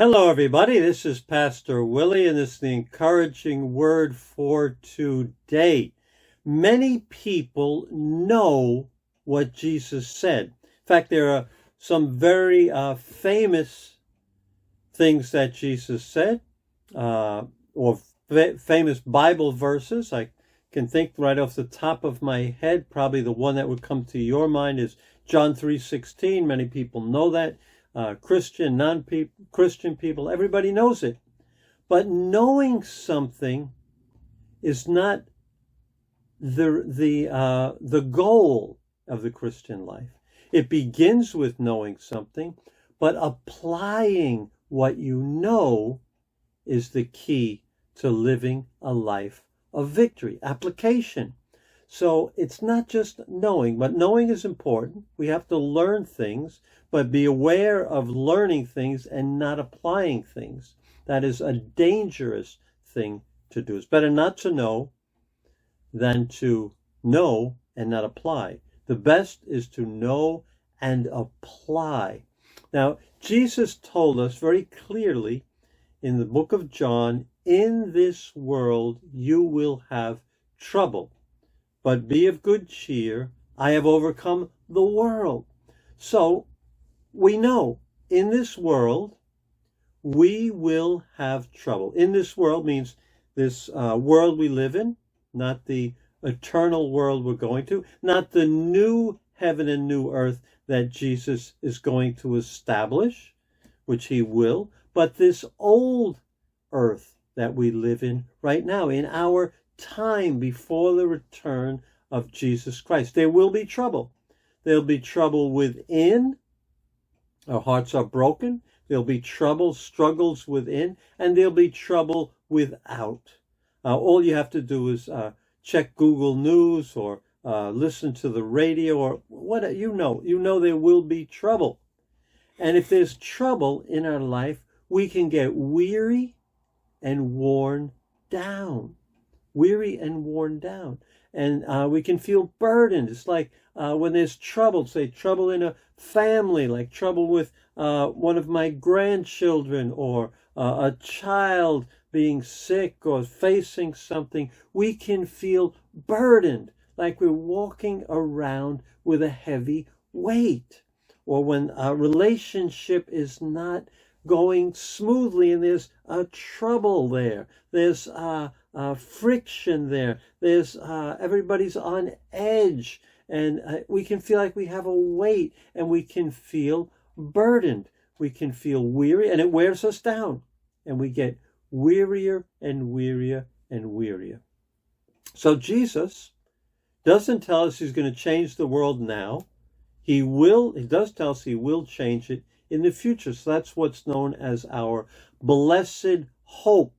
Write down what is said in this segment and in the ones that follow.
Hello, everybody. This is Pastor Willie, and this is the encouraging word for today. Many people know what Jesus said. In fact, there are some very famous things that Jesus said, or famous Bible verses. I can think right off the top of my head. Probably the one that would come to your mind is John 3:16. Many people know that. Christian, non-Christian people, everybody knows it. But knowing something is not the goal of the Christian life. It begins with knowing something, but applying what you know is the key to living a life of victory. Application. So it's not just knowing, but knowing is important. We have to learn things, but be aware of learning things and not applying things. That is a dangerous thing to do. It's better not to know than to know and not apply. The best is to know and apply. Now, Jesus told us very clearly in the book of John, in this world you will have trouble. But be of good cheer, I have overcome the world. So we know in this world we will have trouble. In this world means this world we live in, not the eternal world we're going to, not the new heaven and new earth that Jesus is going to establish, which he will, but this old earth that we live in right now, in our time before the return of Jesus Christ. There will be trouble. There'll be trouble within. Our hearts are broken. There'll be trouble, struggles within, and there'll be trouble without. All you have to do is check Google News or listen to the radio or what you know there will be trouble. And if there's trouble in our life, we can get weary and worn down. Weary and worn down. And we can feel burdened. It's like when there's trouble, say trouble in a family, like trouble with one of my grandchildren or a child being sick or facing something, we can feel burdened, like we're walking around with a heavy weight. Or when a relationship is not going smoothly and there's trouble there, there's friction there, there's everybody's on edge, and we can feel like we have a weight, and we can feel burdened, we can feel weary, and it wears us down, and we get wearier and wearier and wearier. So Jesus doesn't tell us he's going to change the world now. He does tell us he will change it in the future. So that's what's known as our blessed hope.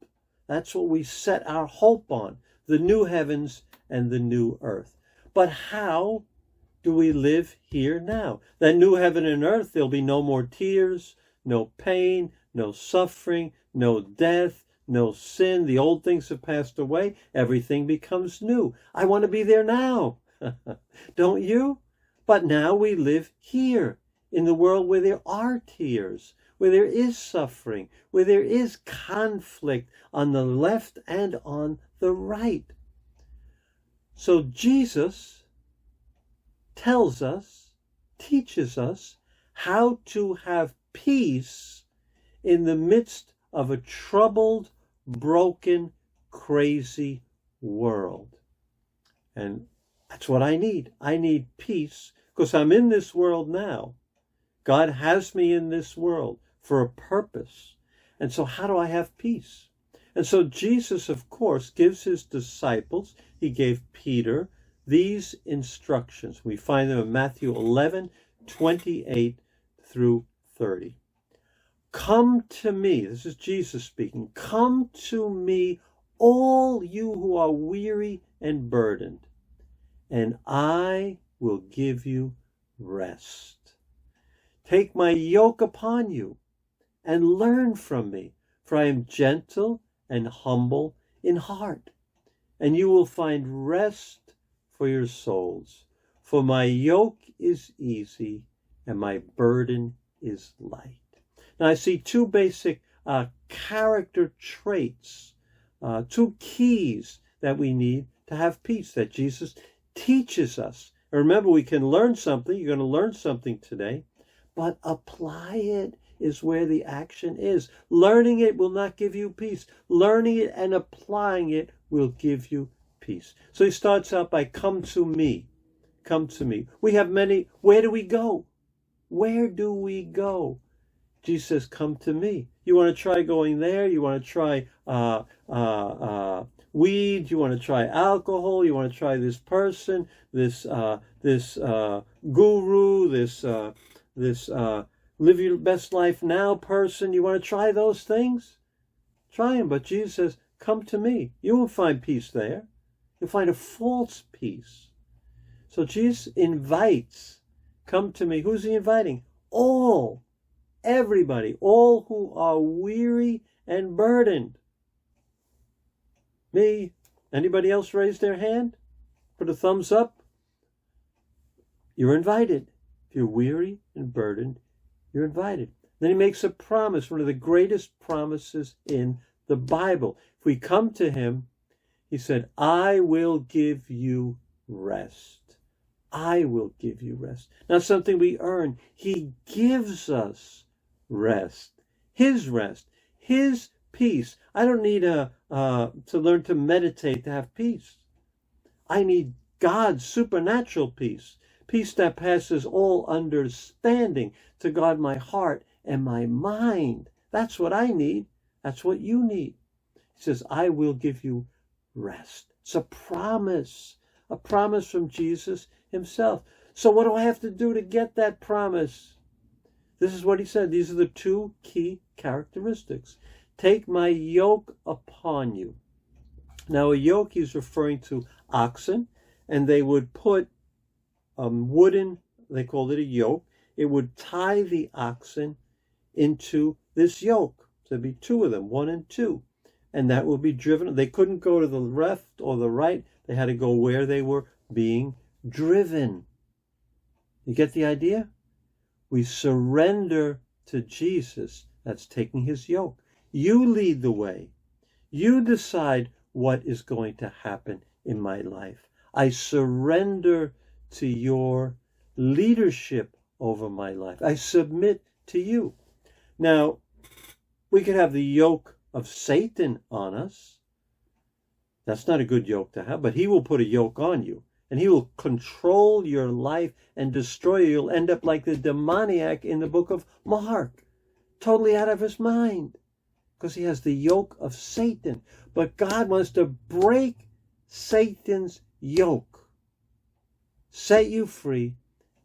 That's what we set our hope on, the new heavens and the new earth. But how do we live here now? That new heaven and earth, there'll be no more tears, no pain, no suffering, no death, no sin. The old things have passed away. Everything becomes new. I want to be there now. Don't you? But now we live here in the world where there are tears, where there is suffering, where there is conflict on the left and on the right. So Jesus tells us, teaches us how to have peace in the midst of a troubled, broken, crazy world. And that's what I need. I need peace because I'm in this world now. God has me in this world for a purpose. And so how do I have peace? And so Jesus, of course, gives his disciples, he gave Peter these instructions. We find them in Matthew 11:28 through 30. Come to me, this is Jesus speaking, come to me, all you who are weary and burdened, and I will give you rest. Take my yoke upon you and learn from me, for I am gentle and humble in heart, and you will find rest for your souls. For my yoke is easy and my burden is light. Now I see two basic character traits, 2 keys that we need to have peace, that Jesus teaches us. And remember, we can learn something. You're going to learn something today, but apply it is where the action is. Learning it will not give you peace. Learning it and applying it will give you peace. So he starts out by, come to me. Come to me. We have many. Where do we go? Where do we go? Jesus says, come to me. You want to try going there? You want to try weed? You want to try alcohol? You want to try this person, this guru, this live your best life now person? You want to try those things? Try them. But Jesus says, come to me. You won't find peace there. You'll find a false peace. So Jesus invites, come to me. Who's he inviting? All, everybody, all who are weary and burdened. Me. Anybody else raise their hand? Put a thumbs up. You're invited. If you're weary and burdened, you're invited. Then he makes a promise, one of the greatest promises in the Bible. If we come to him, he said, I will give you rest. I will give you rest. Not something we earn. He gives us rest. His peace. I don't need to learn to meditate to have peace. I need God's supernatural peace. Peace that passes all understanding, to guard my heart and my mind. That's what I need. That's what you need. He says, I will give you rest. It's a promise from Jesus himself. So what do I have to do to get that promise? This is what he said. These are the 2 key characteristics. Take my yoke upon you. Now, a yoke, he's referring to oxen, and they would put wooden, they called it a yoke. It would tie the oxen into this yoke. So there'd be 2 of them, 1 and 2. And that would be driven. They couldn't go to the left or the right. They had to go where they were being driven. You get the idea? We surrender to Jesus. That's taking his yoke. You lead the way. You decide what is going to happen in my life. I surrender to your leadership over my life. I submit to you. Now, we could have the yoke of Satan on us. That's not a good yoke to have, but he will put a yoke on you, and he will control your life and destroy you. You'll end up like the demoniac in the book of Mark, totally out of his mind, because he has the yoke of Satan. But God wants to break Satan's yoke, set you free,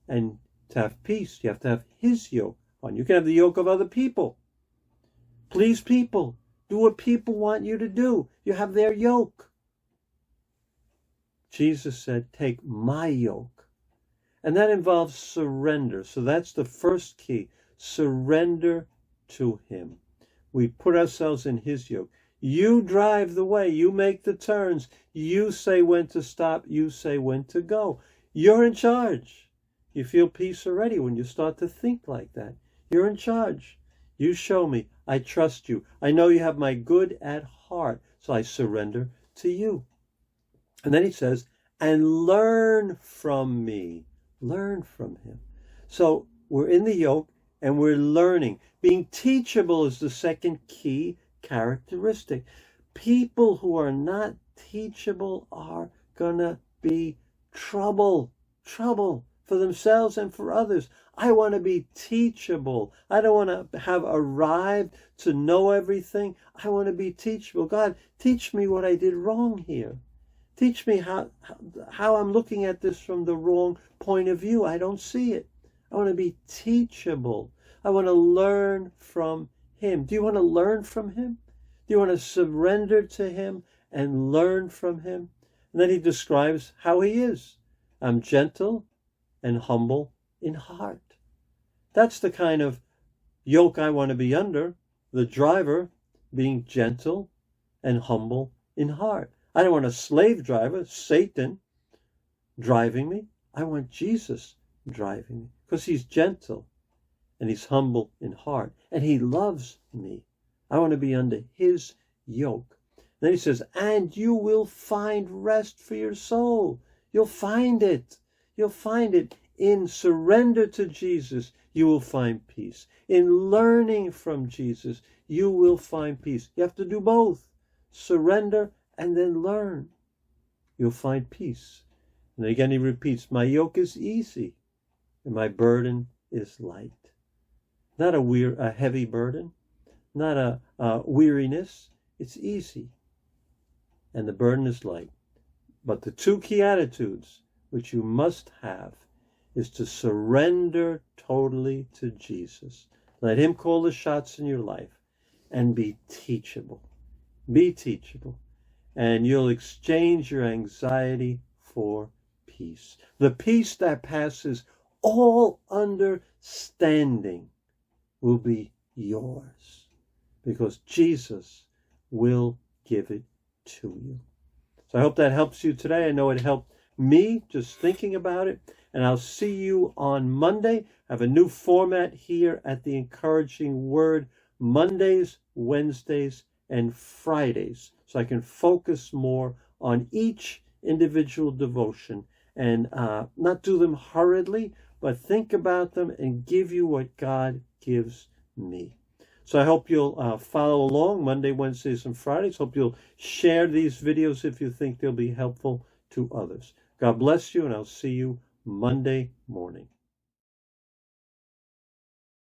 and to have peace, you have to have his yoke on. You can have the yoke of other people. Please people. Do what people want you to do. You have their yoke. Jesus said, take my yoke. And that involves surrender. So that's the first key. Surrender to him. We put ourselves in his yoke. You drive the way. You make the turns. You say when to stop. You say when to go. You're in charge. You feel peace already when you start to think like that. You're in charge. You show me. I trust you. I know you have my good at heart. So I surrender to you. And then he says, and learn from me. Learn from him. So we're in the yoke and we're learning. Being teachable is the second key characteristic. People who are not teachable are going to be trouble for themselves and for others. I want to be teachable. I don't want to have arrived to know everything. I want to be teachable. God, teach me what I did wrong here. Teach me how I'm looking at this from the wrong point of view. I don't see it. I want to be teachable. I want to learn from him. Do you want to learn from him? Do you want to surrender to him and learn from him? And then he describes how he is. I'm gentle and humble in heart. That's the kind of yoke I want to be under. The driver being gentle and humble in heart. I don't want a slave driver, Satan, driving me. I want Jesus driving me because he's gentle and he's humble in heart and he loves me. I want to be under his yoke. Then he says, and you will find rest for your soul. You'll find it. You'll find it in surrender to Jesus. You will find peace. In learning from Jesus, you will find peace. You have to do both. Surrender and then learn. You'll find peace. And again he repeats, my yoke is easy and my burden is light. Not a heavy burden, not a weariness. It's easy. And the burden is light. But the two key attitudes which you must have is to surrender totally to Jesus. Let him call the shots in your life and be teachable. Be teachable. And you'll exchange your anxiety for peace. The peace that passes all understanding will be yours because Jesus will give it to you. So I hope that helps you today. I know it helped me just thinking about it. And I'll see you on Monday. I have a new format here at the Encouraging Word, Mondays, Wednesdays, and Fridays, so I can focus more on each individual devotion and not do them hurriedly, but think about them and give you what God gives me. So I hope you'll follow along Monday, Wednesdays, and Fridays. Hope you'll share these videos if you think they'll be helpful to others. God bless you, and I'll see you Monday morning.